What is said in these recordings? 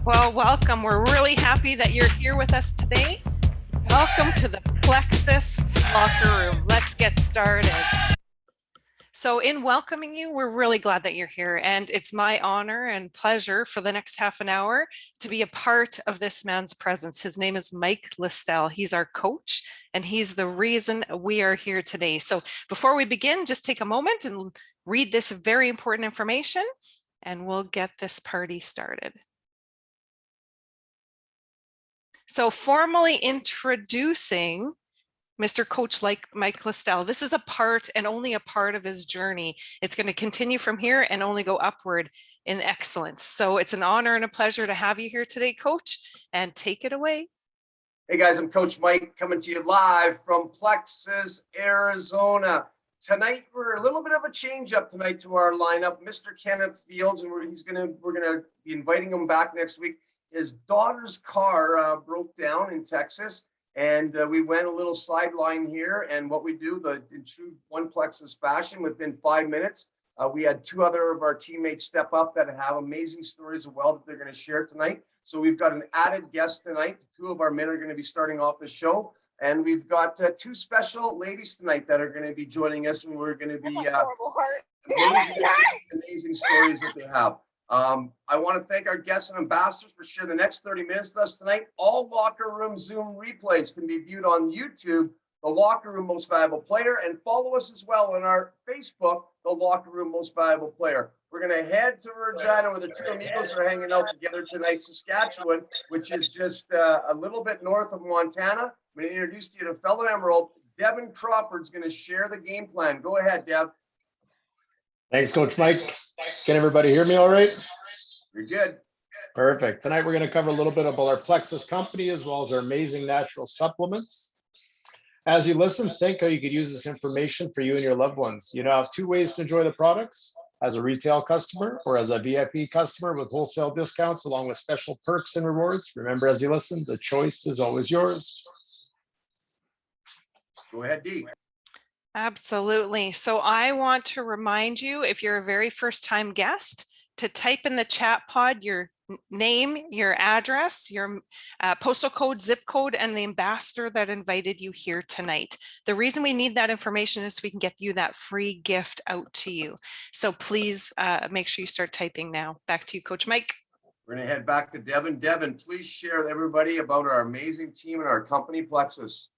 Well, welcome. We're really happy that you're here with us today. Welcome to the Plexus Locker Room. Let's get started. So in welcoming you, we're really glad that you're here, and it's my honor and pleasure for the next half an hour to be a part of this man's presence. His name is Mike Listel. He's our coach, and he's the reason we are here today. So before we begin, just take a moment and read this very important information, and we'll get this party started. So formally introducing Mr. Coach Mike Listel. This is a part and only a part of his journey. It's going to continue from here and only go upward in excellence. So it's an honor and a pleasure to have you here today, Coach, and take it away. Hey guys, I'm Coach Mike coming to you live from Plexus, Arizona. Tonight, we're a little bit of a change up tonight to our lineup. Mr. Kenneth Fields, and we're gonna be inviting him back next week. His daughter's car broke down in Texas, and we went a little sideline here. And what we do, in true One Plexus fashion, within 5 minutes, we had two other of our teammates step up that have amazing stories as well that they're going to share tonight. So we've got an added guest tonight. Two of our men are going to be starting off the show. And we've got two special ladies tonight that are going to be joining us, and we're going to be amazing stories that they have. I want to thank our guests and ambassadors for sharing the next 30 minutes with us tonight. All Locker Room Zoom replays can be viewed on YouTube, The Locker Room Most Valuable Player, and follow us as well on our Facebook, The Locker Room Most Valuable Player. We're going to head to Regina, where the two amigos are hanging out together tonight, Saskatchewan, which is just a little bit north of Montana. I'm going to introduce you to fellow Emerald. Devin Crawford's going to share the game plan. Go ahead, Dev. Thanks, Coach Mike. Can everybody hear me all right? You're good. Perfect. Tonight, we're going to cover a little bit about our Plexus company, as well as our amazing natural supplements. As you listen, think how you could use this information for you and your loved ones. You now have two ways to enjoy the products: as a retail customer or as a VIP customer with wholesale discounts, along with special perks and rewards. Remember, as you listen, the choice is always yours. Go ahead, Dee. Absolutely. So I want to remind you, if you're a very first time guest, to type in the chat pod your name, your address, your postal code, zip code, and the ambassador that invited you here tonight. The reason we need that information is so we can get you that free gift out to you. So please make sure you start typing now. Back to you, Coach Mike. We're going to head back to Devin. Devin, please share with everybody about our amazing team and our company, Plexus.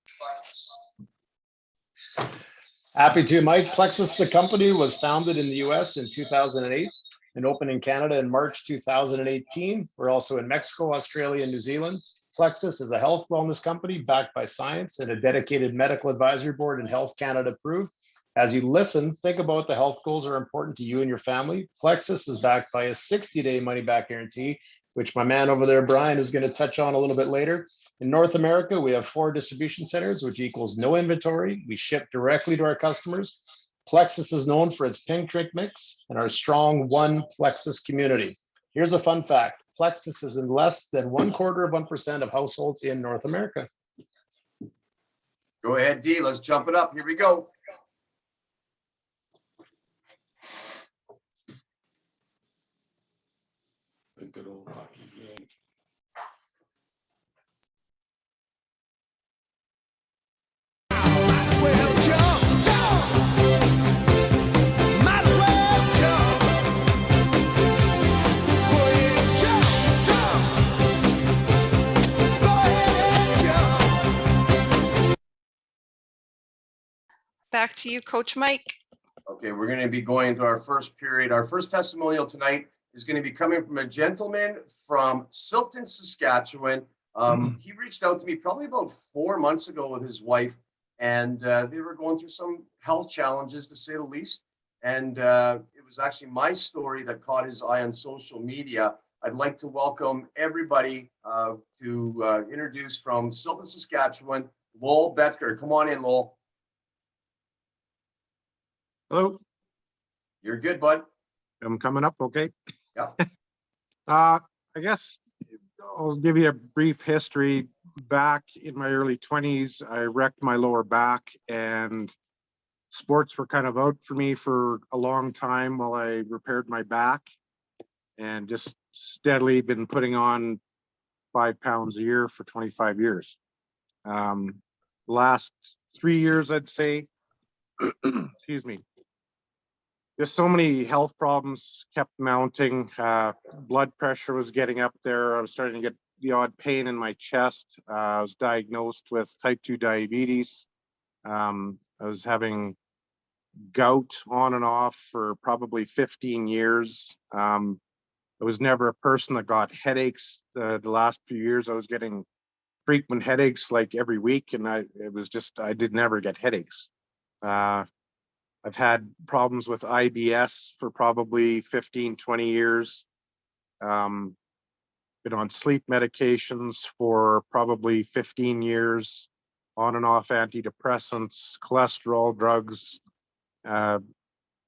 Happy to, Mike. Plexus, the company, was founded in the US in 2008 and opened in Canada in March 2018. We're also in Mexico, Australia, and New Zealand. Plexus is a health wellness company backed by science and a dedicated medical advisory board and Health Canada approved. As you listen, think about what the health goals are important to you and your family. Plexus is backed by a 60-day money-back guarantee, which my man over there, Brian, is going to touch on a little bit later. In North America, we have 4 distribution centers, which equals no inventory. We ship directly to our customers. Plexus is known for its pink drink mix and our strong One Plexus community. Here's a fun fact. Plexus is in less than 0.25% of households in North America. Go ahead, Dee. Let's jump it up. Here we go. The good old hockey game. Back to you, Coach Mike. Okay, we're going to be going to our first period. Our first testimonial tonight is going to be coming from a gentleman from Silton, Saskatchewan. He reached out to me probably about 4 months ago with his wife, and they were going through some health challenges, to say the least. And it was actually my story that caught his eye on social media. I'd like to welcome everybody to introduce from Silton, Saskatchewan, Lowell Betker. Come on in, Lowell. Hello. You're good, bud. I'm coming up, okay? Yeah. I guess I'll give you a brief history. Back in my early 20s, I wrecked my lower back, and sports were kind of out for me for a long time while I repaired my back. and just steadily been putting on 5 pounds a year for 25 years. Last 3 years, I'd say, excuse me, just so many health problems kept mounting. Blood pressure was getting up there. I was starting to get the odd pain in my chest. I was diagnosed with type 2 diabetes. I was having gout on and off for probably 15 years. I was never a person that got headaches. The last few years, I was getting frequent headaches like every week, and I did never get headaches. I've had problems with IBS for probably 15, 20 years. Been on sleep medications for probably 15 years, on and off antidepressants, cholesterol drugs,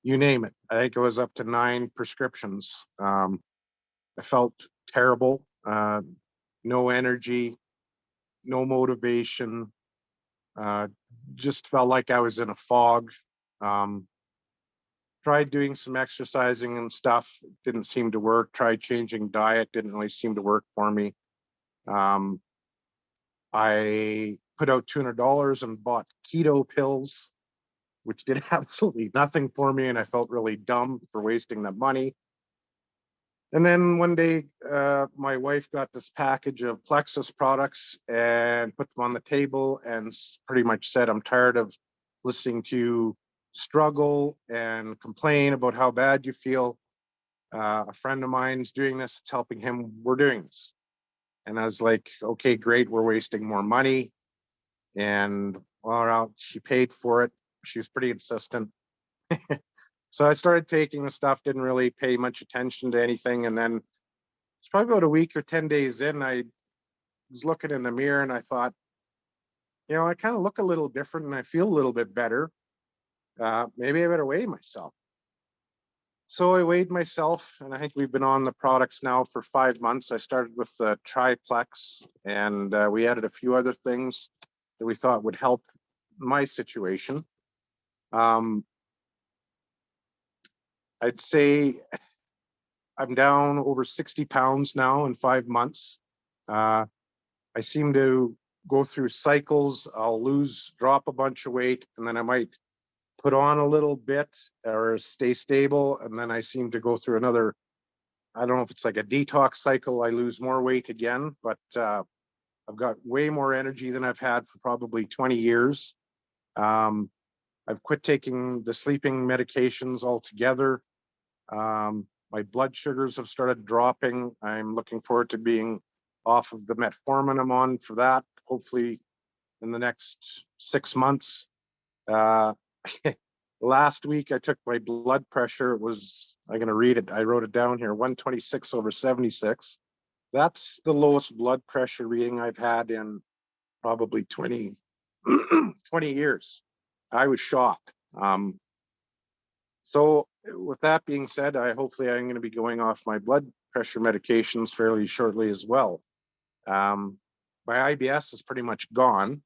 you name it. I think it was up to 9 prescriptions. I felt terrible, no energy, no motivation, just felt like I was in a fog. Tried doing some exercising and stuff, didn't seem to work. Tried changing diet, didn't really seem to work for me. I put out $200 and bought keto pills, which did absolutely nothing for me, and I felt really dumb for wasting that money. And then one day, my wife got this package of Plexus products and put them on the table and pretty much said, I'm tired of listening to you struggle and complain about how bad you feel. A friend of mine's doing this, it's helping him, we're doing this. And I was like, okay, great, we're wasting more money. And well, she paid for it. She was pretty insistent. So I started taking the stuff, didn't really pay much attention to anything. And then it's probably about a week or 10 days in, I was looking in the mirror and I thought, I kind of look a little different and I feel a little bit better. Maybe I better weigh myself. So I weighed myself, and I think we've been on the products now for 5 months. I started with the Triplex, and we added a few other things that we thought would help my situation. I'd say I'm down over 60 pounds now in 5 months. I seem to go through cycles. I'll drop a bunch of weight, and then I might put on a little bit or stay stable. And then I seem to go through another, I don't know if it's like a detox cycle. I lose more weight again, but I've got way more energy than I've had for probably 20 years. I've quit taking the sleeping medications altogether. My blood sugars have started dropping. I'm looking forward to being off of the metformin I'm on for that, hopefully in the next 6 months. Last week I took my blood pressure. It was, I'm going to read it. I wrote it down here, 126/76. That's the lowest blood pressure reading I've had in probably 20 years. I was shocked. So with that being said, hopefully I'm going to be going off my blood pressure medications fairly shortly as well. My IBS is pretty much gone.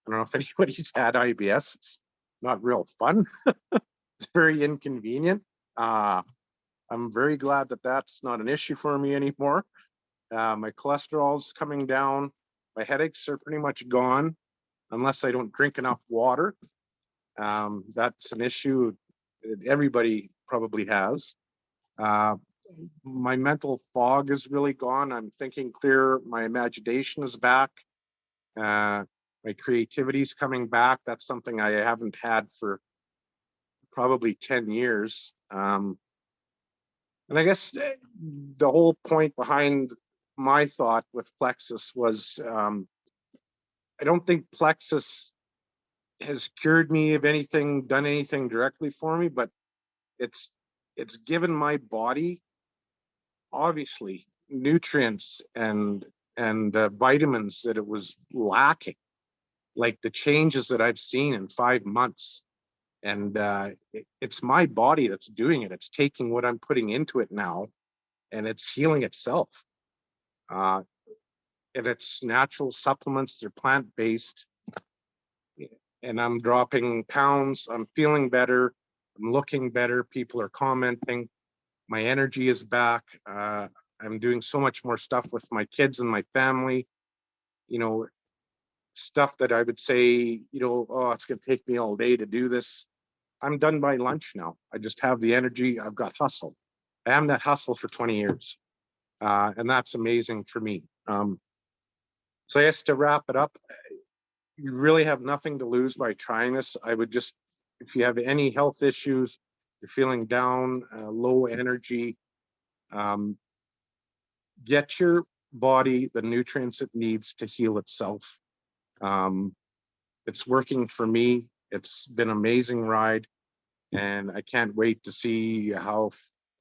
I don't know if anybody's had IBS. It's not real fun. It's very inconvenient. I'm very glad that that's not an issue for me anymore. My cholesterol's coming down. My headaches are pretty much gone, unless I don't drink enough water. That's an issue that everybody probably has. My mental fog is really gone. I'm thinking clear. My imagination is back. My creativity is coming back. That's something I haven't had for probably 10 years. And I guess the whole point behind my thought with Plexus was I don't think Plexus has cured me of anything, done anything directly for me, but it's given my body obviously nutrients and vitamins that it was lacking, like the changes that I've seen in 5 months. And it's my body that's doing it. It's taking what I'm putting into it now, and it's healing itself. And it's natural supplements. They're plant-based. And I'm dropping pounds. I'm feeling better. I'm looking better. People are commenting. My energy is back. I'm doing so much more stuff with my kids and my family. You know, stuff that I would say, you know, oh, it's going to take me all day to do this. I'm done by lunch now. I just have the energy. I've got hustle. I am that hustle for 20 years. And that's amazing for me. So yes, to wrap it up, you really have nothing to lose by trying this. I would just, if you have any health issues, you're feeling down, low energy, get your body the nutrients it needs to heal itself. It's working for me. It's been an amazing ride, and I can't wait to see how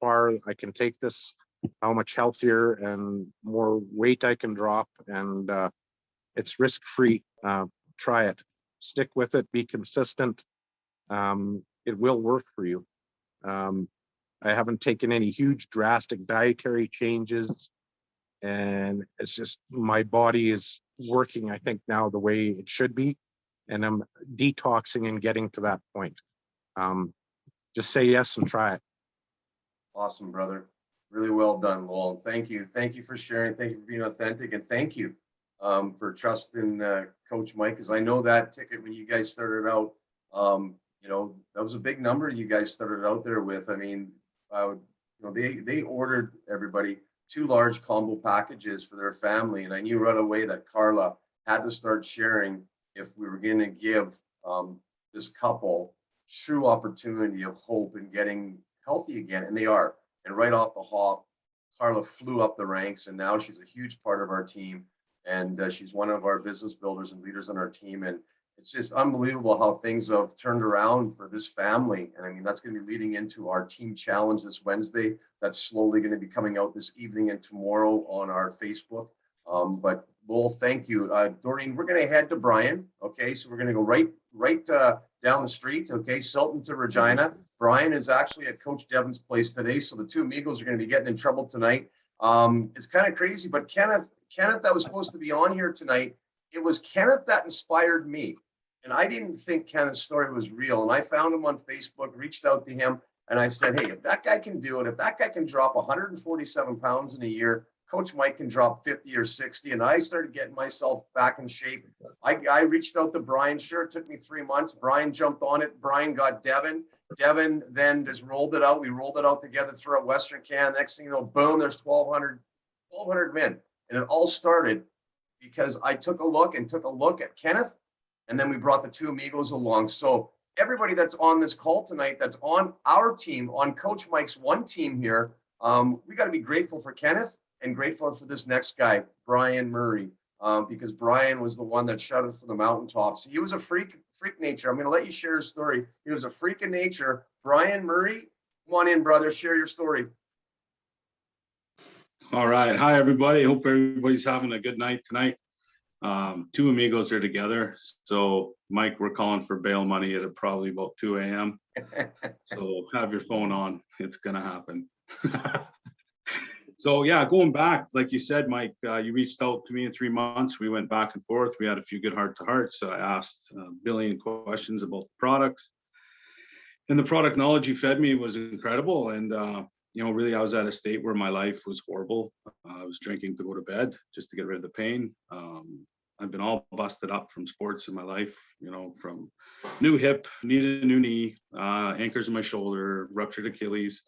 far I can take this, how much healthier and more weight I can drop. And it's risk-free. Try it, stick with it, be consistent. It will work for you. I haven't taken any huge drastic dietary changes, and it's just my body is working, I think, now the way it should be, and I'm detoxing and getting to that point. Just say yes and try it. Awesome, brother. Really well done, Lowell. Thank you. Thank you for sharing. Thank you for being authentic. And thank you for trusting Coach Mike, because I know that ticket when you guys started out, you know, that was a big number you guys started out there with. I mean, you know, they ordered everybody 2 large combo packages for their family. And I knew right away that Carla had to start sharing if we were going to give this couple true opportunity of hope and getting healthy again. And they are. And right off the hop, Carla flew up the ranks, and now she's a huge part of our team. And she's one of our business builders and leaders on our team. And it's just unbelievable how things have turned around for this family. And I mean, that's going to be leading into our team challenge this Wednesday. That's slowly going to be coming out this evening and tomorrow on our Facebook. But Lowell, thank you. Doreen, we're going to head to Brian. Okay, so we're going to go right down the street. Okay, Sultan to Regina. Brian is actually at Coach Devin's place today. So the 2 amigos are going to be getting in trouble tonight. It's kind of crazy, but Kenneth that was supposed to be on here tonight, it was Kenneth that inspired me. And I didn't think Kenneth's story was real. And I found him on Facebook, reached out to him, and I said, hey, if that guy can do it, if that guy can drop 147 pounds in a year, Coach Mike can drop 50 or 60. And I started getting myself back in shape. I reached out to Brian. Sure, it took me 3 months. Brian jumped on it. Brian got Devin. Devin then just rolled it out. We rolled it out together throughout Western Canada. Next thing you know, boom, there's 1,200 men. And it all started because I took a look at Kenneth, and then we brought the 2 amigos along. So everybody that's on this call tonight, that's on our team, on Coach Mike's one team here, we got to be grateful for Kenneth and grateful for this next guy, Brian Murray, because Brian was the one that shouted from the mountaintops. He was a freak nature. I'm going to let you share his story. He was a freak of nature. Brian Murray, come on in, brother. Share your story. All right. Hi, everybody. Hope everybody's having a good night tonight. 2 amigos are together. So, Mike, we're calling for bail money at probably about 2 a.m. So have your phone on. It's going to happen. So, yeah, going back, like you said, Mike, you reached out to me in 3 months. We went back and forth. We had a few good heart-to-hearts. So I asked a billion questions about the products. And the product knowledge you fed me was incredible. And, you know, really, I was at a state where my life was horrible. I was drinking to go to bed just to get rid of the pain. I've been all busted up from sports in my life, you know, from new hip, needed a new knee, anchors in my shoulder, ruptured Achilles.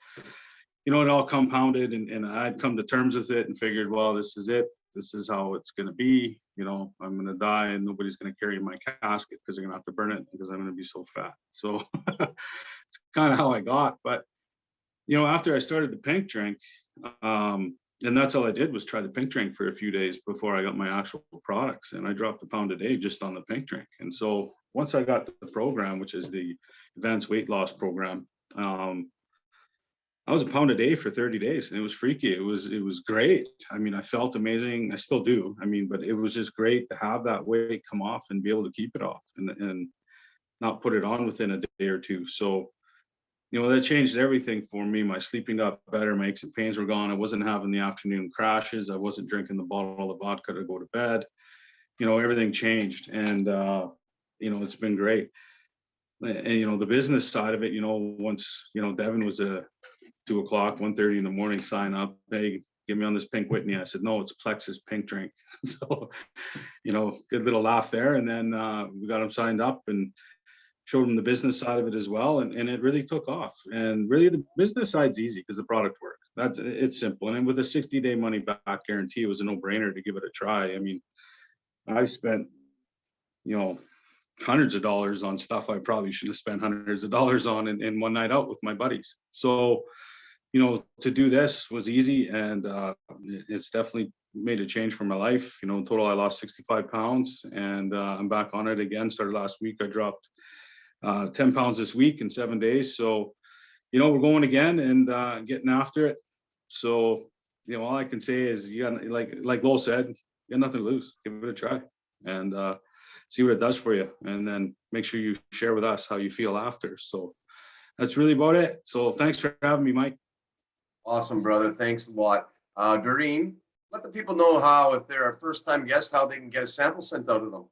You know, it all compounded, and I'd come to terms with it and figured, well, this is it. This is how it's going to be. You know, I'm going to die and nobody's going to carry my casket because they're going to have to burn it because I'm going to be so fat. So it's kind of how I got. But, you know, after I started the pink drink, and that's all I did was try the pink drink for a few days before I got my actual products. And I dropped a pound a day just on the pink drink. And so once I got the program, which is the advanced weight loss program, I was a pound a day for 30 days, and it was freaky. It was great. I mean, I felt amazing. I still do. I mean, but it was just great to have that weight come off and be able to keep it off and not put it on within a day or two. So, you know, that changed everything for me. My sleeping got better. My aches and pains were gone. I wasn't having the afternoon crashes. I wasn't drinking the bottle of vodka to go to bed. You know, everything changed, and you know, it's been great. And you know, the business side of it, you know, once, you know, Devin was a 2 o'clock, 1:30 in the morning, sign up. Hey, get me on this pink Whitney. I said, no, it's Plexus pink drink. So, good little laugh there. And then we got them signed up and showed them the business side of it as well. And it really took off. And really the business side's easy because the product works. It's simple. And with a 60-day money back guarantee, it was a no-brainer to give it a try. I mean, I spent, hundreds of dollars on stuff I probably should have spent hundreds of dollars on in one night out with my buddies. So, to do this was easy, and it's definitely made a change for my life. In total, I lost 65 pounds, and I'm back on it again. Started last week. I dropped 10 pounds this week in 7 days. So, we're going again and getting after it. So, all I can say is, you got, like Lowell said, you got nothing to lose. Give it a try and see what it does for you. And then make sure you share with us how you feel after. So that's really about it. So thanks for having me, Mike. Awesome, brother. Thanks a lot. Doreen, let the people know how, if they're a first-time guest, how they can get a sample sent out of them.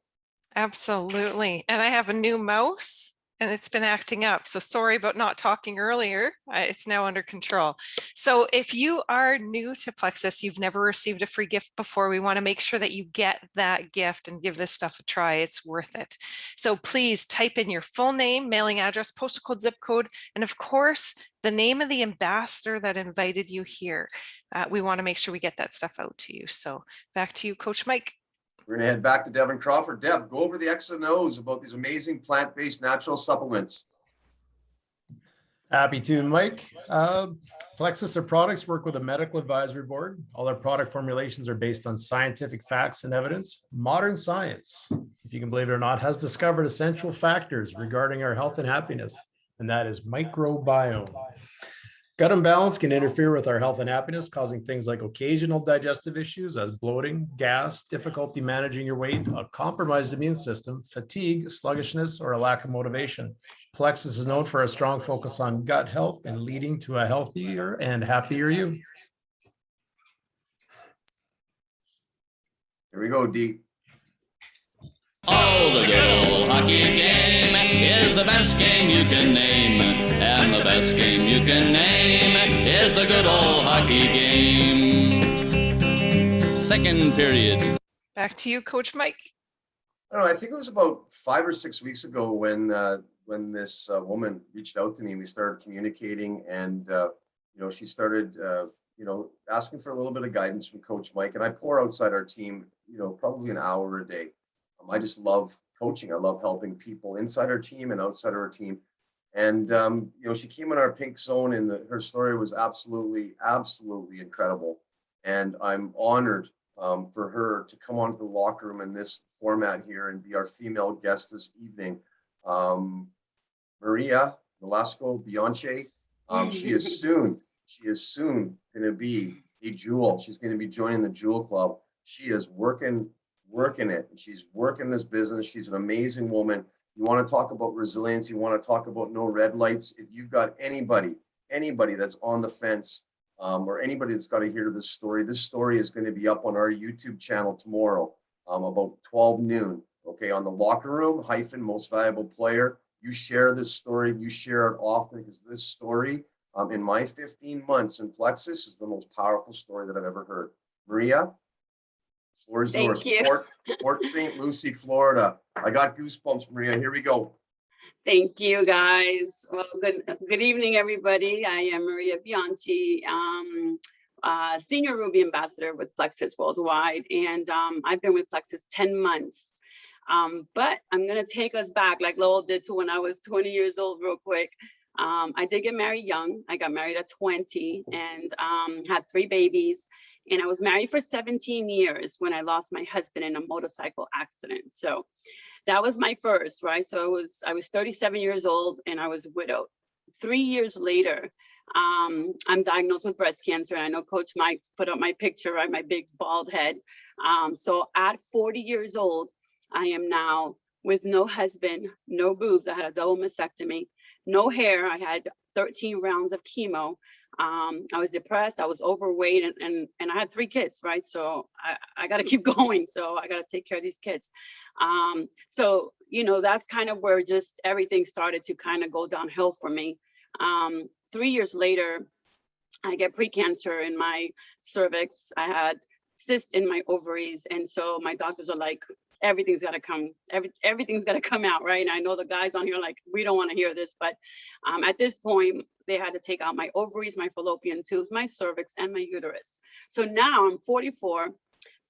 Absolutely. And I have a new mouse and it's been acting up. So sorry about not talking earlier. It's now under control. So if you are new to Plexus, you've never received a free gift before, we want to make sure that you get that gift and give this stuff a try. It's worth it. So please type in your full name, mailing address, postal code, zip code, and of course, the name of the ambassador that invited you here. We want to make sure we get that stuff out to you. So back to you, Coach Mike. We're going to head back to Devin Crawford. Dev, go over the X and O's about these amazing plant-based natural supplements. Happy to, Mike. Plexus, our products work with a medical advisory board. All our product formulations are based on scientific facts and evidence. Modern science, if you can believe it or not, has discovered essential factors regarding our health and happiness, and that is microbiome. Gut imbalance can interfere with our health and happiness, causing things like occasional digestive issues as bloating, gas, difficulty managing your weight, a compromised immune system, fatigue, sluggishness, or a lack of motivation. Plexus is known for a strong focus on gut health and leading to a healthier and happier you. Here we go, D. Oh, the good old hockey game is the best game you can name. And the best game you can name is the good old hockey game. Second period. Back to you, Coach Mike. I don't know, I think it was about 5 or 6 weeks ago when this woman reached out to me and we started communicating, and she started asking for a little bit of guidance from Coach Mike, and I pour outside our team probably an hour a day. I just love coaching. I love helping people inside our team and outside our team. And, she came in our pink zone, and her story was absolutely incredible. And I'm honored for her to come onto the locker room in this format here and be our female guest this evening. Maria Velasco Bianche. She is soon going to be a jewel. She's going to be joining the Jewel Club. She is working it. She's working this business. She's an amazing woman. You want to talk about resilience. You want to talk about no red lights. If you've got anybody that's on the fence, or anybody that's got to hear this story is going to be up on our YouTube channel tomorrow, about 12 noon. Okay, on the Locker Room - Most Valuable Player. You share this story. You share it often, because this story, in my 15 months in Plexus, is the most powerful story that I've ever heard. Maria, floor is yours. Port St. Lucie, Florida. I got goosebumps, Maria. Here we go. Thank you, guys. Well, good evening, everybody. I am Maria Bianchi, Senior Ruby Ambassador with Plexus Worldwide, and I've been with Plexus 10 months. But I'm going to take us back, like Lowell did, to when I was 20 years old real quick. I did get married young. I got married at 20 and had 3 babies. And I was married for 17 years when I lost my husband in a motorcycle accident. So that was my first, right? So I was 37 years old and I was widowed. 3 years later, I'm diagnosed with breast cancer. I know Coach Mike put up my picture, right? My big bald head. So at 40 years old, I am now with no husband, no boobs. I had a double mastectomy, no hair. I had 13 rounds of chemo. I was depressed, I was overweight, and I had 3 kids, right? So I got to keep going. So I got to take care of these kids. So, that's kind of where just everything started to kind of go downhill for me. 3 years later, I get precancer in my cervix. I had cyst in my ovaries. And so my doctors are like, everything's got to come, everything's got to come out, right? And I know the guys on here are like, we don't want to hear this, but at this point, they had to take out my ovaries, my fallopian tubes, my cervix, and my uterus. So now I'm 44,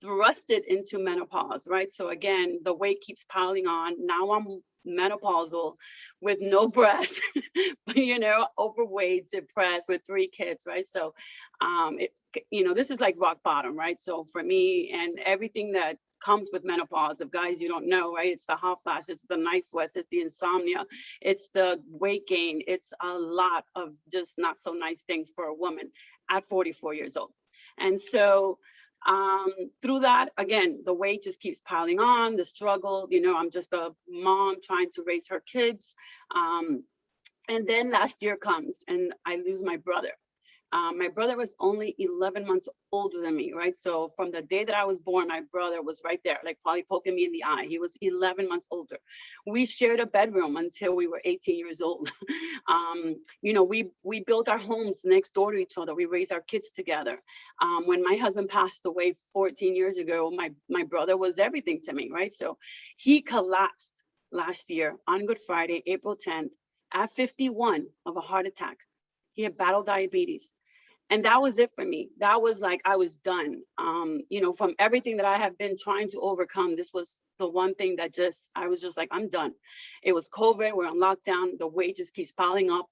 thrusted into menopause, right? So again, the weight keeps piling on. Now I'm menopausal with no breasts, but overweight, depressed with 3 kids, right? So, this is like rock bottom, right? So for me and everything that comes with menopause, of guys you don't know, right? It's the hot flashes, it's the night sweats, it's the insomnia, it's the weight gain, it's a lot of just not so nice things for a woman at 44 years old. And so through that, again, the weight just keeps piling on, the struggle, I'm just a mom trying to raise her kids. And then last year comes and I lose my brother. My brother was only 11 months older than me, right? So from the day that I was born, my brother was right there, like probably poking me in the eye. He was 11 months older. We shared a bedroom until we were 18 years old. We built our homes next door to each other. We raised our kids together. When my husband passed away 14 years ago, my brother was everything to me, right? So he collapsed last year on Good Friday, April 10th, at 51 of a heart attack. He had battled diabetes. And that was it for me. That was like, I was done. From everything that I have been trying to overcome, this was the one thing that I was just like, I'm done. It was COVID, we're on lockdown. The weight just keeps piling up.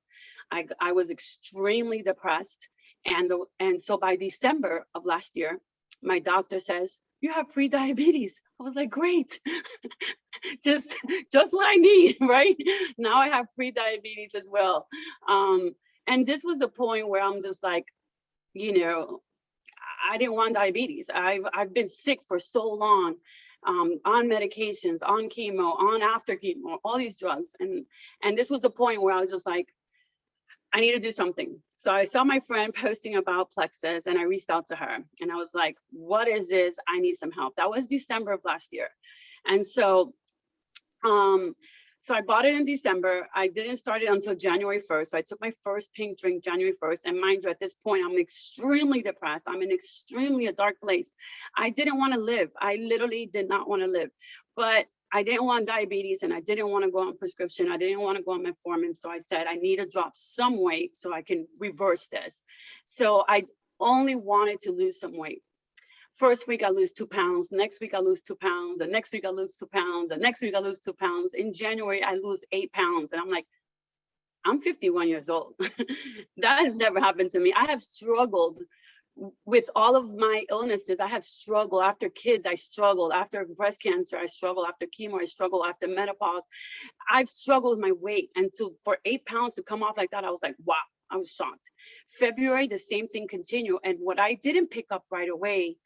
I was extremely depressed. And so by December of last year, my doctor says, you have pre-diabetes. I was like, great. just what I need, right? Now I have pre-diabetes as well. And this was the point where I'm just like, I didn't want diabetes. I've been sick for so long, on medications, on chemo, on after chemo, all these drugs. And this was the point where I was just like, I need to do something. So I saw my friend posting about Plexus and I reached out to her and I was like, what is this? I need some help. That was December of last year. And so, so I bought it in December. I didn't start it until January 1st. So I took my first pink drink January 1st. And mind you, at this point, I'm extremely depressed. I'm in extremely a dark place. I didn't want to live. I literally did not want to live. But I didn't want diabetes and I didn't want to go on prescription. I didn't want to go on metformin. So I said, I need to drop some weight so I can reverse this. So I only wanted to lose some weight. First week I lose 2 pounds, next week I lose 2 pounds, the next week I lose 2 pounds, the next week I lose 2 pounds. In January, I lose 8 pounds. And I'm like, I'm 51 years old. That has never happened to me. I have struggled with all of my illnesses. I have struggled after kids. I struggled after breast cancer. I struggled after chemo. I struggled after menopause. I've struggled with my weight. And for 8 pounds to come off like that, I was like, wow, I was shocked. February, the same thing continued. And what I didn't pick up right away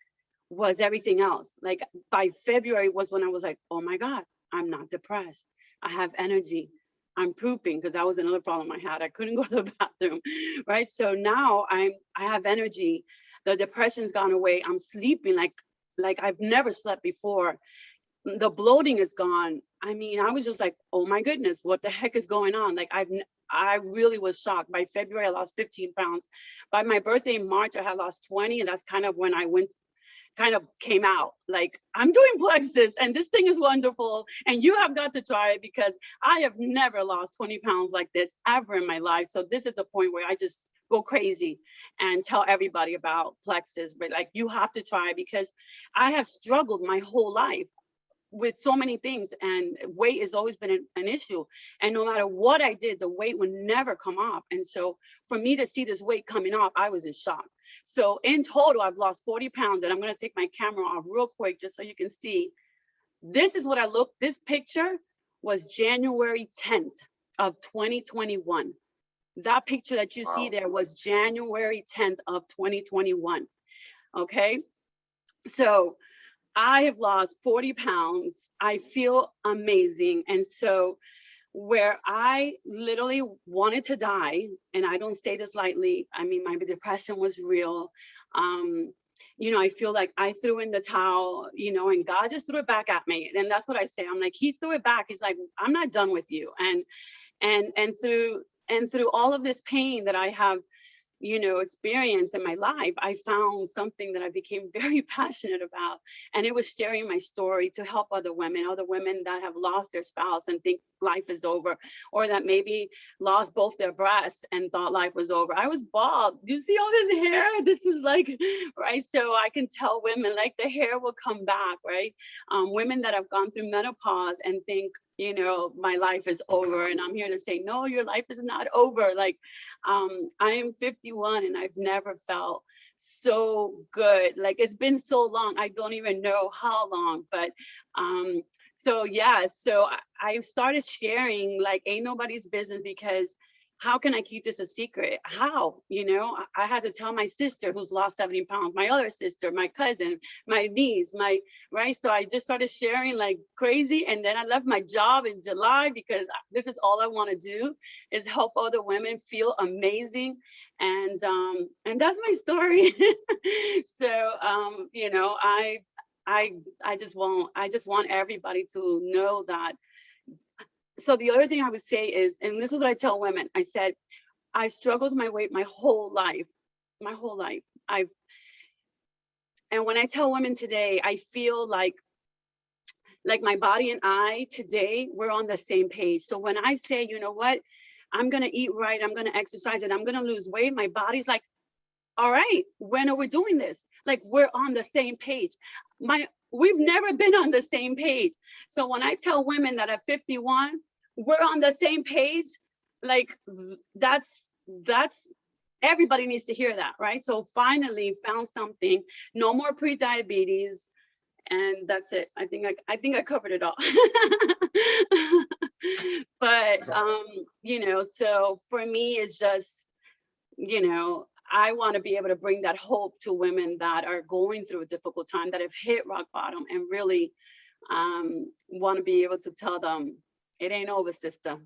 was everything else. Like by February was when I was like, oh my God, I'm not depressed. I have energy. I'm pooping because that was another problem I had. I couldn't go to the bathroom, right? So now I have energy. The depression's gone away. I'm sleeping like I've never slept before. The bloating is gone. I mean, I was just like, oh my goodness, what the heck is going on? Like I really was shocked. By February, I lost 15 pounds. By my birthday in March, I had lost 20. And that's kind of when I came out like, I'm doing Plexus and this thing is wonderful and you have got to try it because I have never lost 20 pounds like this ever in my life. So this is the point where I just go crazy and tell everybody about Plexus, but like, you have to try it because I have struggled my whole life with so many things and weight has always been an issue. And no matter what I did, the weight would never come off. And so for me to see this weight coming off, I was in shock. So in total, I've lost 40 pounds and I'm going to take my camera off real quick just so you can see. This is what I look. This picture was January 10th of 2021. That picture that you see there was January 10th of 2021. Okay. So I have lost 40 pounds. I feel amazing. And so where I literally wanted to die, and I don't say this lightly, I mean, my depression was real. I feel like I threw in the towel, and God just threw it back at me. And that's what I say. I'm like, he threw it back. He's like, I'm not done with you. And through all of this pain that I have experience in my life, I found something that I became very passionate about. And it was sharing my story to help other women that have lost their spouse and think life is over, or that maybe lost both their breasts and thought life was over. I was bald. Do you see all this hair? This is like, right? So I can tell women, like, the hair will come back, right? Women that have gone through menopause and think, my life is over. And I'm here to say, no, your life is not over. Like, I am 51 and I've never felt so good. Like, it's been so long. I don't even know how long, but so yeah, so I started sharing, like, ain't nobody's business, because how can I keep this a secret? How? I had to tell my sister who's lost 70 pounds, my other sister, my cousin, my niece, right? So I just started sharing like crazy. And then I left my job in July, because this is all I want to do, is help other women feel amazing. And that's my story. So, I just want everybody to know that. So the other thing I would say is, and this is what I tell women, I said, I struggled with my weight my whole life. And when I tell women today, I feel like my body and I today, we're on the same page. So when I say, you know what, I'm going to eat right, I'm going to exercise, and I'm going to lose weight, my body's like, all right, when are we doing this? Like, we're on the same page. We've never been on the same page. So when I tell women that at 51, we're on the same page, like, that's everybody needs to hear that, right? So finally found something, no more pre-diabetes, and that's it. I think I covered it all. But so for me, it's just, I want to be able to bring that hope to women that are going through a difficult time, that have hit rock bottom, and really want to be able to tell them, it ain't over, sister.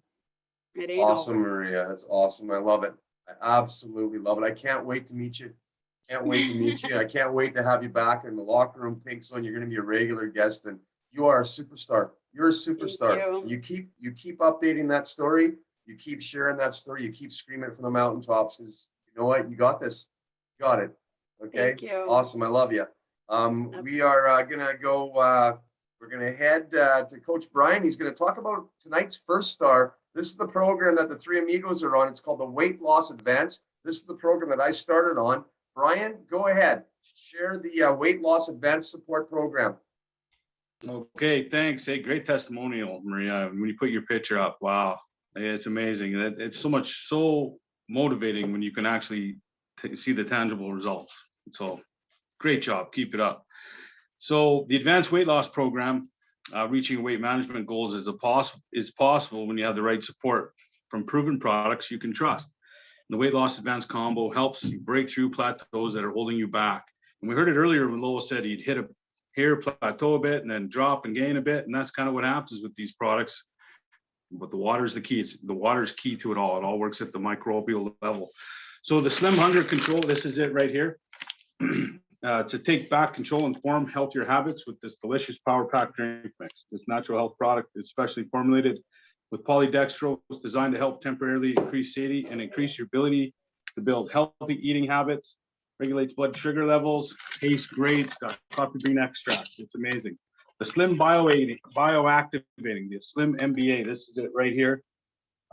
It ain't Awesome, over. Maria. That's awesome. I love it. I absolutely love it. I can't wait to meet you. I can't wait to have you back in the locker room, Pink Zone. You're going to be a regular guest, and you are a superstar. You're a superstar. You keep updating that story. You keep sharing that story. You keep screaming it from the mountaintops, because you know what? You got this. You got it. Okay. Thank you. Awesome. I love you. We are gonna go. We're gonna head to Coach Brian. He's gonna talk about tonight's first star. This is the program that the three amigos are on. It's called the Weight Loss Advance. This is the program that I started on. Brian, go ahead. Share the Weight Loss Advanced Support Program. Okay, thanks. Hey, great testimonial, Maria. When you put your picture up, wow, it's amazing. It's so motivating when you can actually see the tangible results. So great job. Keep it up. So the Advanced Weight Loss Program, reaching weight management goals is possible when you have the right support from proven products you can trust. The Weight Loss Advanced Combo helps you break through plateaus that are holding you back. And we heard it earlier when Lowell said he'd hit a hair plateau a bit and then drop and gain a bit. And that's kind of what happens with these products. But the water is the key. The water is key to it all. It all works at the microbial level. So the Slim Hunger Control, this is it right here. To take back control and form healthier habits with this delicious Power Pack drink mix. This natural health product is specially formulated with polydextrose, designed to help temporarily increase satiety and increase your ability to build healthy eating habits. Regulates blood sugar levels, tastes great, got coffee bean extract. It's amazing. The Slim Bioactivating, the Slim MBA, this is it right here.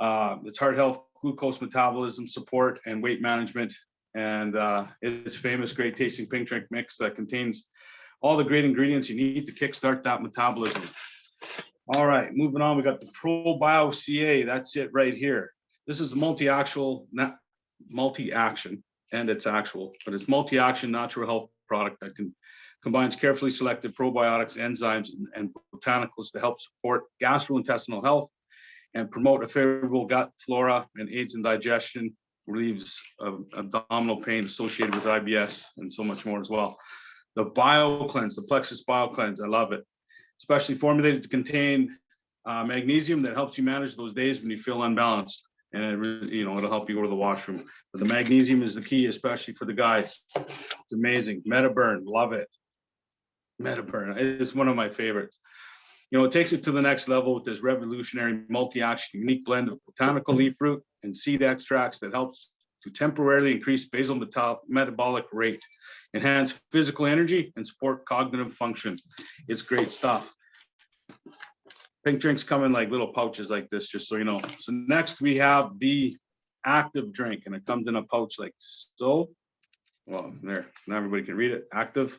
It's heart health, glucose metabolism support, and weight management. And it's famous, great tasting pink drink mix that contains all the great ingredients you need to kickstart that metabolism. All right, moving on, we got the ProBio CA. That's it right here. This is multi-action, and it's actual, but it's multi-action natural health product that combines carefully selected probiotics, enzymes, and botanicals to help support gastrointestinal health and promote a favorable gut flora and aids in digestion, relieves abdominal pain associated with IBS, and so much more as well. The Bio Cleanse, the Plexus Bio Cleanse, I love it. Especially formulated to contain magnesium that helps you manage those days when you feel unbalanced. And it'll help you go to the washroom. But the magnesium is the key, especially for the guys. It's amazing. MetaBurn, love it. MetaBurn is one of my favorites. It takes it to the next level with this revolutionary multi-action unique blend of botanical leaf root and seed extracts that helps to temporarily increase basal metabolic rate, enhance physical energy, and support cognitive function. It's great stuff. Pink drinks come in like little pouches like this, just so you know. So next we have the active drink, and it comes in a pouch like so. Well, there, now everybody can read it. Active,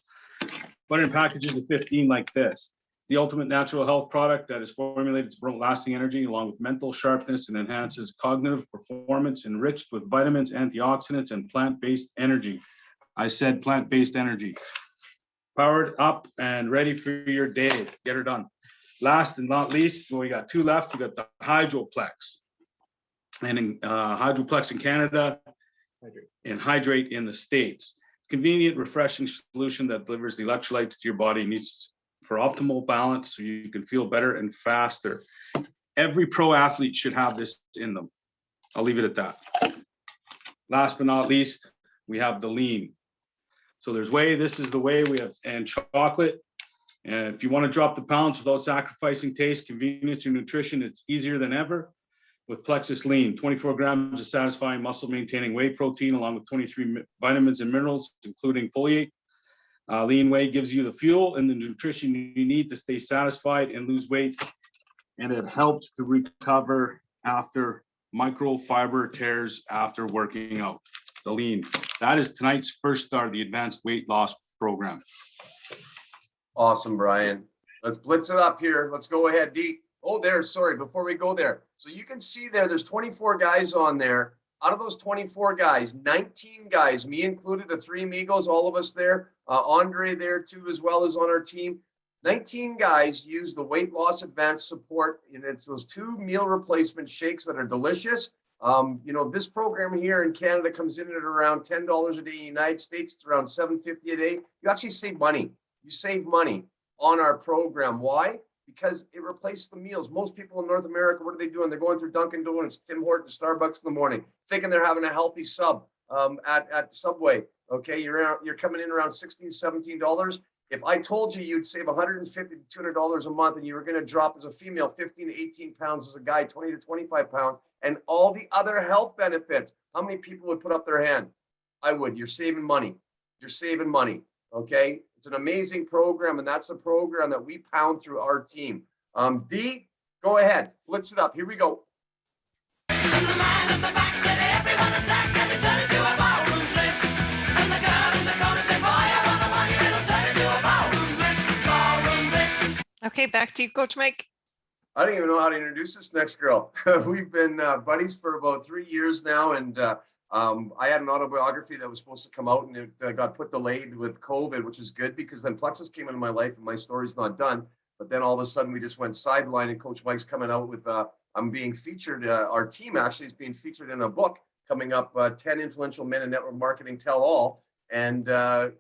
but in packages of 15 like this. The ultimate natural health product that is formulated to promote lasting energy along with mental sharpness and enhances cognitive performance, enriched with vitamins, antioxidants, and plant-based energy. I said plant-based energy. Powered up and ready for your day. Get her done. Last and not least, well, we got two left. We got the Hydroplex. And in Hydroplex in Canada and Hydrate in the States. Convenient, refreshing solution that delivers the electrolytes to your body needs for optimal balance so you can feel better and faster. Every pro athlete should have this in them. I'll leave it at that. Last but not least, we have the Lean. So there's whey, this is the whey we have, and chocolate. And if you want to drop the pounds without sacrificing taste, convenience, or nutrition, it's easier than ever with Plexus Lean. 24 grams of satisfying muscle maintaining whey protein along with 23 vitamins and minerals, including folate. Lean whey gives you the fuel and the nutrition you need to stay satisfied and lose weight. And it helps to recover after microfiber tears after working out. The Lean. That is tonight's first star, the Advanced Weight Loss Program. Awesome, Brian. Let's blitz it up here. Let's go ahead, D. Oh, there, sorry, before we go there. So you can see there's 24 guys on there. Out of those 24 guys, 19 guys, me included, the three amigos, all of us there, Andre there too, as well as on our team. 19 guys use the weight loss advanced support, and it's those 2 meal replacement shakes that are delicious. This program here in Canada comes in at around $10 a day. In the United States, it's around $7.50 a day. You actually save money. You save money on our program. Why? Because it replaces the meals. Most people in North America, what are they doing? They're going through Dunkin' Donuts, Tim Hortons, Starbucks in the morning, thinking they're having a healthy sub at Subway. Okay, you're coming in around $16, $17. If I told you you'd save $150 to $200 a month and you were going to drop as a female 15 to 18 pounds, as a guy 20 to 25 pounds, and all the other health benefits, how many people would put up their hand? I would. You're saving money. You're saving money. Okay, it's an amazing program, and that's the program that we pound through our team. D, go ahead. Blitz it up. Here we go. Okay, back to you, Coach Mike. I don't even know how to introduce this next girl. We've been buddies for about 3 years now, and I had an autobiography that was supposed to come out, and it got put delayed with COVID, which is good because then Plexus came into my life and my story's not done. But then all of a sudden we just went sideline, and Coach Mike's coming out with, I'm being featured, our team actually is being featured in a book coming up, 10 Influential Men in Network Marketing Tell All. And, I've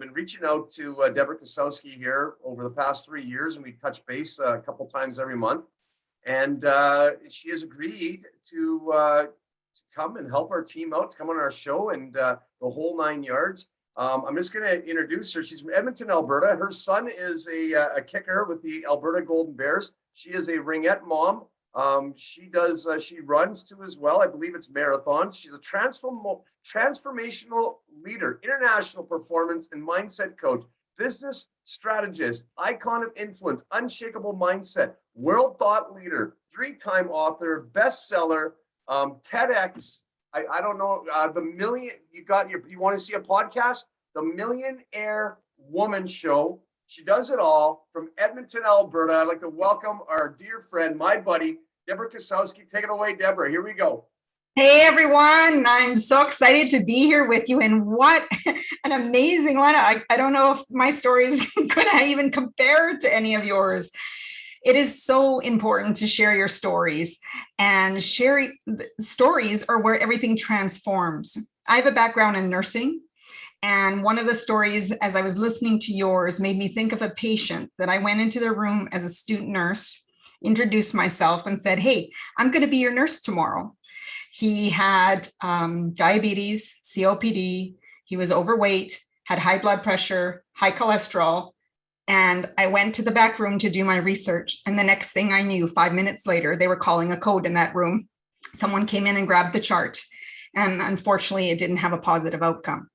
been reaching out to Deborah Kasowski here over the past 3 years, and we touch base a couple times every month. And she has agreed to come and help our team out, to come on our show, and the whole 9 yards. I'm just going to introduce her. She's from Edmonton, Alberta. Her son is a kicker with the Alberta Golden Bears. She is a ringette mom. She runs too as well. I believe it's marathons. She's a transformational leader, international performance and mindset coach, business strategist, icon of influence, unshakable mindset, world thought leader, 3-time author, bestseller, TEDx. I don't know, you want to see a podcast? The Millionaire Woman Show. She does it all from Edmonton, Alberta. I'd like to welcome our dear friend, my buddy, Deborah Kasowski. Take it away, Deborah. Here we go. Hey, everyone. I'm so excited to be here with you. And what an amazing lineup. I don't know if my story is going to even compare to any of yours. It is so important to share your stories, and sharing stories are where everything transforms. I have a background in nursing, and one of the stories, as I was listening to yours, made me think of a patient that I went into the room as a student nurse, introduced myself and said, hey, I'm going to be your nurse tomorrow. He had diabetes, COPD, he was overweight, had high blood pressure, high cholesterol. And I went to the back room to do my research. And the next thing I knew, 5 minutes later, they were calling a code in that room. Someone came in and grabbed the chart. And unfortunately, it didn't have a positive outcome.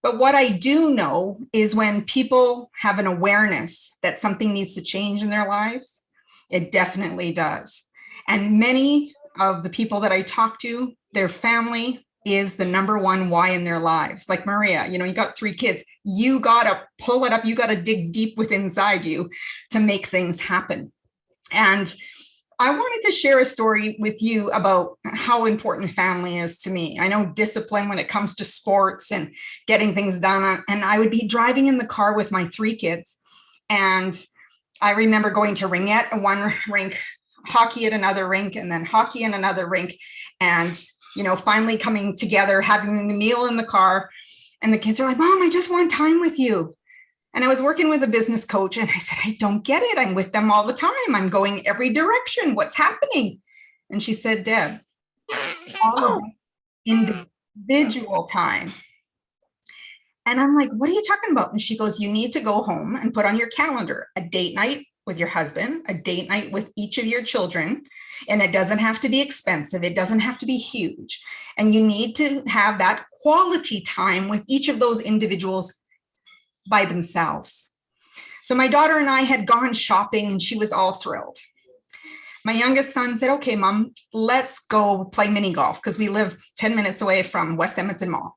But what I do know is when people have an awareness that something needs to change in their lives, it definitely does. And many of the people that I talk to, their family is the number one why in their lives. Like Maria, you got 3 kids. You got to pull it up. You got to dig deep within inside you to make things happen. And I wanted to share a story with you about how important family is to me. I know discipline when it comes to sports and getting things done. And I would be driving in the car with my 3 kids. And I remember going to ringette at one rink, hockey at another rink, and then hockey in another rink. And, finally coming together, having the meal in the car. And the kids are like, Mom, I just want time with you. And I was working with a business coach and I said, I don't get it. I'm with them all the time. I'm going every direction. What's happening? And she said, Deb, all about individual time. And I'm like, what are you talking about? And she goes, you need to go home and put on your calendar a date night with your husband, a date night with each of your children. And it doesn't have to be expensive. It doesn't have to be huge. And you need to have that quality time with each of those individuals by themselves. So my daughter and I had gone shopping and she was all thrilled. My youngest son said, okay, Mom, let's go play mini golf because we live 10 minutes away from West Edmonton Mall.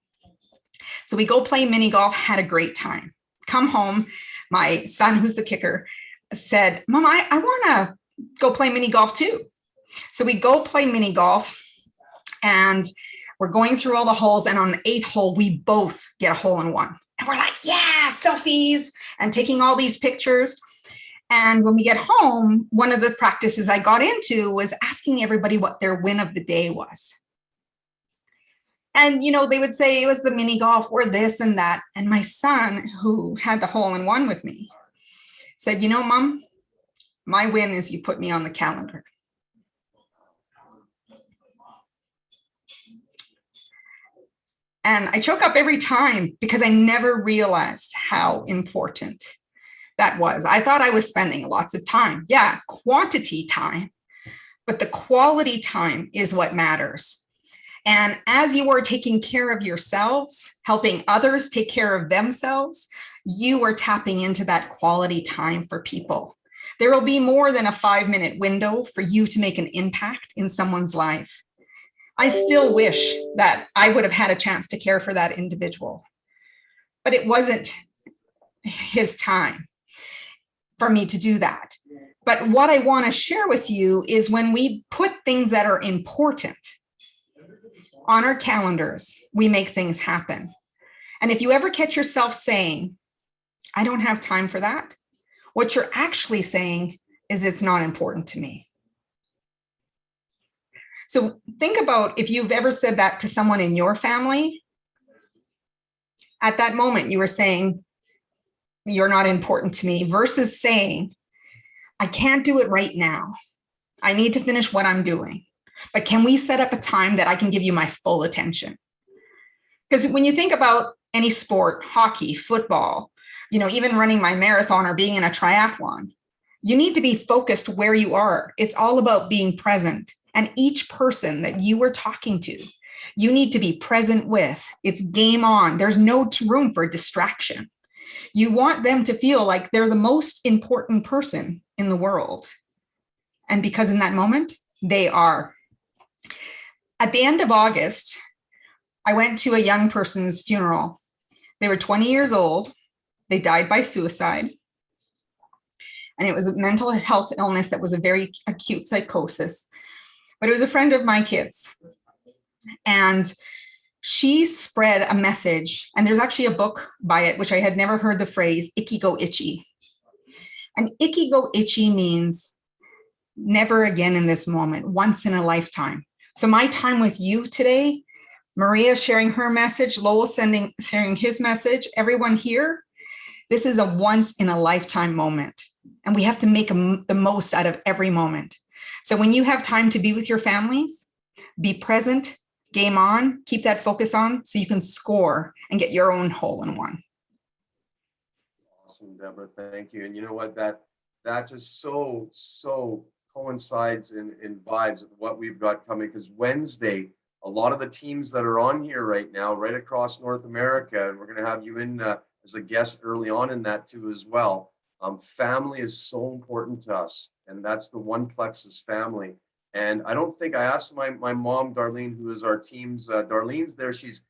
So we go play mini golf, had a great time. Come home, my son, who's the kicker, said, Mom, I want to go play mini golf too. So we go play mini golf and we're going through all the holes. And on the 8th hole, we both get a hole in one. And we're like, yeah, selfies and taking all these pictures. And when we get home, one of the practices I got into was asking everybody what their win of the day was. And, they would say it was the mini golf or this and that. And my son, who had the hole in one with me, said, Mom, my win is you put me on the calendar. And I choke up every time because I never realized how important that was. I thought I was spending lots of time. Yeah, quantity time, but the quality time is what matters. And as you are taking care of yourselves, helping others take care of themselves, you are tapping into that quality time for people. There will be more than a 5-minute window for you to make an impact in someone's life. I still wish that I would have had a chance to care for that individual, but it wasn't his time for me to do that. But what I want to share with you is when we put things that are important on our calendars, we make things happen. And if you ever catch yourself saying, I don't have time for that, what you're actually saying is it's not important to me. So think about if you've ever said that to someone in your family. At that moment, you were saying, you're not important to me, versus saying, I can't do it right now. I need to finish what I'm doing. But can we set up a time that I can give you my full attention? Because when you think about any sport, hockey, football, even running my marathon or being in a triathlon, you need to be focused where you are. It's all about being present. And each person that you are talking to, you need to be present with. It's game on. There's no room for distraction. You want them to feel like they're the most important person in the world. And because in that moment, they are. At the end of August, I went to a young person's funeral. They were 20 years old. They died by suicide. And it was a mental health illness that was a very acute psychosis. But it was a friend of my kids. And she spread a message. And there's actually a book by it, which I had never heard the phrase, icky go itchy. And icky go itchy means never again in this moment, once in a lifetime. So my time with you today, Maria sharing her message, Lowell sharing his message, everyone here, this is a once in a lifetime moment. And we have to make the most out of every moment. So when you have time to be with your families, be present, game on, keep that focus on so you can score and get your own hole in one. Awesome, Deborah, thank you. And you know what, that just so coincides in vibes with what we've got coming, because Wednesday, a lot of the teams that are on here right now, right across North America, and we're going to have you in as a guest early on in that too as well. Family is so important to us, and that's the One Plexus family. And I don't think I asked my mom, Darlene, who is our team's, Darlene's there. She's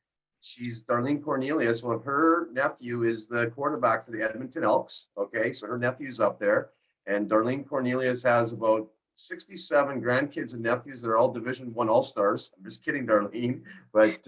Darlene Cornelius. Well, her nephew is the quarterback for the Edmonton Elks. Okay, so her nephew's up there. And Darlene Cornelius has about 67 grandkids and nephews that are all Division I All-Stars. I'm just kidding, Darlene. But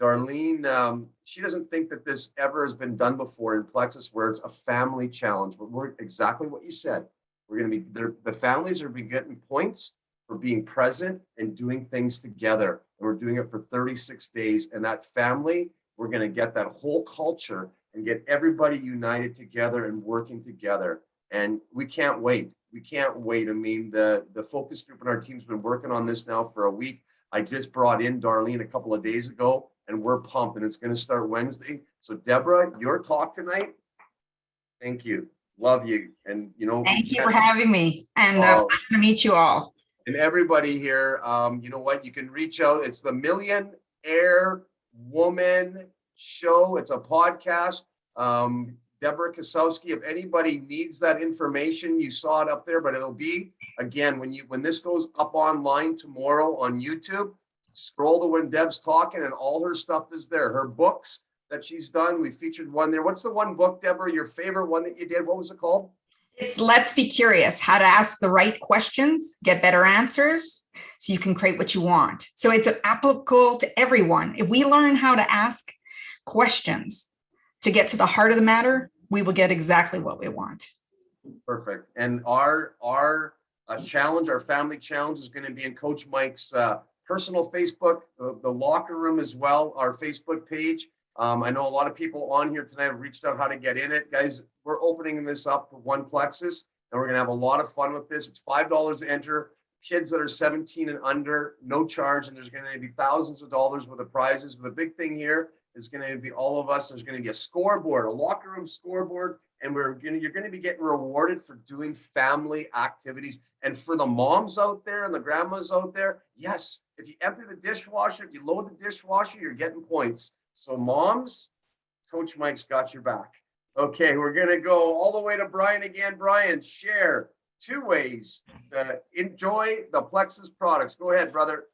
Darlene, she doesn't think that this ever has been done before in Plexus, where it's a family challenge. But we're exactly what you said. We're going to be there. The families are getting points for being present and doing things together. And we're doing it for 36 days. And that family, we're going to get that whole culture and get everybody united together and working together. And we can't wait. We can't wait. I mean, the focus group in our team's been working on this now for a week. I just brought in Darlene a couple of days ago, and we're pumped, and it's going to start Wednesday. So Deborah, your talk tonight, thank you. Love you. And, you know, Thank you for having me, and pleasure to meet you all. And everybody here, you know what, you can reach out. It's the Millionaire Woman Show. It's a podcast. Deborah Kasowski, if anybody needs that information, you saw it up there, but it'll be, again, when this goes up online tomorrow on YouTube, scroll to when Deb's talking and all her stuff is there. Her books that she's done, we featured one there. What's the one book, Deborah, your favorite one that you did? What was it called? It's Let's Be Curious, how to ask the right questions, get better answers, so you can create what you want. So it's applicable to everyone. If we learn how to ask questions to get to the heart of the matter, we will get exactly what we want. Perfect. And our challenge, our family challenge, is going to be in Coach Mike's personal Facebook, the locker room as well, our Facebook page. I know a lot of people on here tonight have reached out how to get in it. Guys, we're opening this up for One Plexus, and we're going to have a lot of fun with this. It's $5 to enter. Kids that are 17 and under, no charge, and there's going to be thousands of dollars worth of prizes. But the big thing here is going to be all of us. There's going to be a scoreboard, a locker room scoreboard, and you're going to be getting rewarded for doing family activities. And for the moms out there and the grandmas out there, yes, if you empty the dishwasher, if you load the dishwasher, you're getting points. So moms, Coach Mike's got your back. Okay, we're going to go all the way to Brian again. Brian, share 2 ways to enjoy the Plexus products. Go ahead, brother.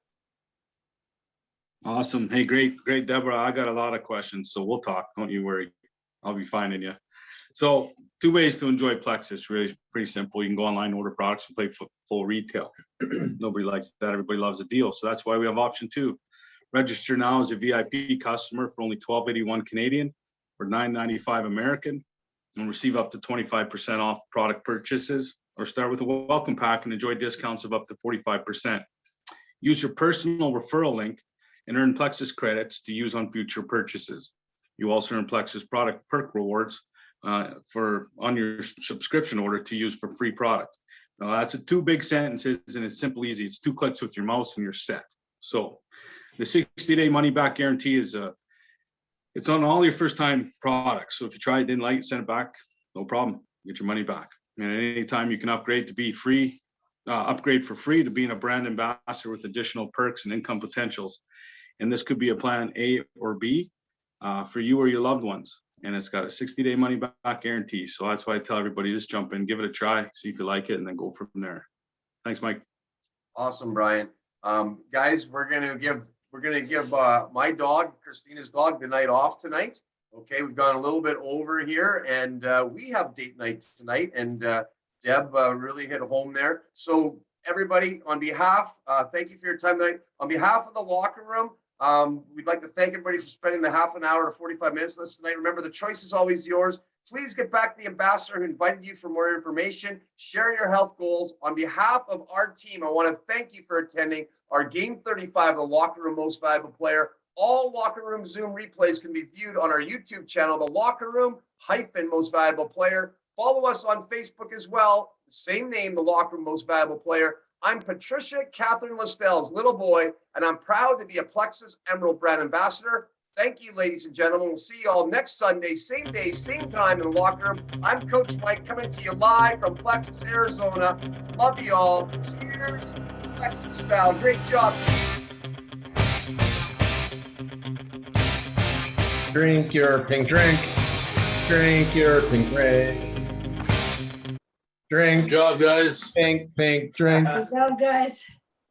Awesome. Hey, great, Deborah. I got a lot of questions, so we'll talk. Don't you worry. I'll be finding you. So 2 ways to enjoy Plexus. Really pretty simple. You can go online, order products, and play full retail. Nobody likes that. Everybody loves a deal. So that's why we have option 2. Register now as a VIP customer for only $12.81 Canadian or $9.95 American, and receive up to 25% off product purchases, or start with a welcome pack and enjoy discounts of up to 45%. Use your personal referral link and earn Plexus credits to use on future purchases. You also earn Plexus product perk rewards on your subscription order to use for free product. Now that's 2 big sentences, and it's simple, easy. It's 2 clicks with your mouse and you're set. So the 60-day money back guarantee is it's on all your first time products. So if you try it, didn't like it, send it back, no problem. Get your money back. And at any time you can upgrade to be free, upgrade for free to being a brand ambassador with additional perks and income potentials. And this could be a plan A or B for you or your loved ones. And it's got a 60-day money back guarantee. So that's why I tell everybody, just jump in, give it a try, see if you like it, and then go from there. Thanks, Mike. Awesome, Brian. Guys, we're gonna give my dog, Christina's dog, the night off tonight. Okay, we've gone a little bit over here, and we have date night tonight, and Deb really hit home there. So everybody, on behalf, thank you for your time tonight. On behalf of the locker room, we'd like to thank everybody for spending the half an hour to 45 minutes with us tonight. Remember, the choice is always yours. Please get back to the ambassador who invited you for more information. Share your health goals. On behalf of our team, I want to thank you for attending our Game 35 of the Locker Room Most Valuable Player. All Locker Room Zoom replays can be viewed on our YouTube channel, The Locker Room Most Valuable Player. Follow us on Facebook as well. The same name, The Locker Room Most Valuable Player. I'm Patricia Catherine Listell's little boy, and I'm proud to be a Plexus Emerald Brand Ambassador. Thank you, ladies and gentlemen. We'll see you all next Sunday, same day, same time in the locker room. I'm Coach Mike, coming to you live from Plexus, Arizona. Love you all. Cheers. Plexus style. Great job, team. Drink your pink drink. Drink your pink drink. Drink Good job, guys. pink drink. Good job, guys.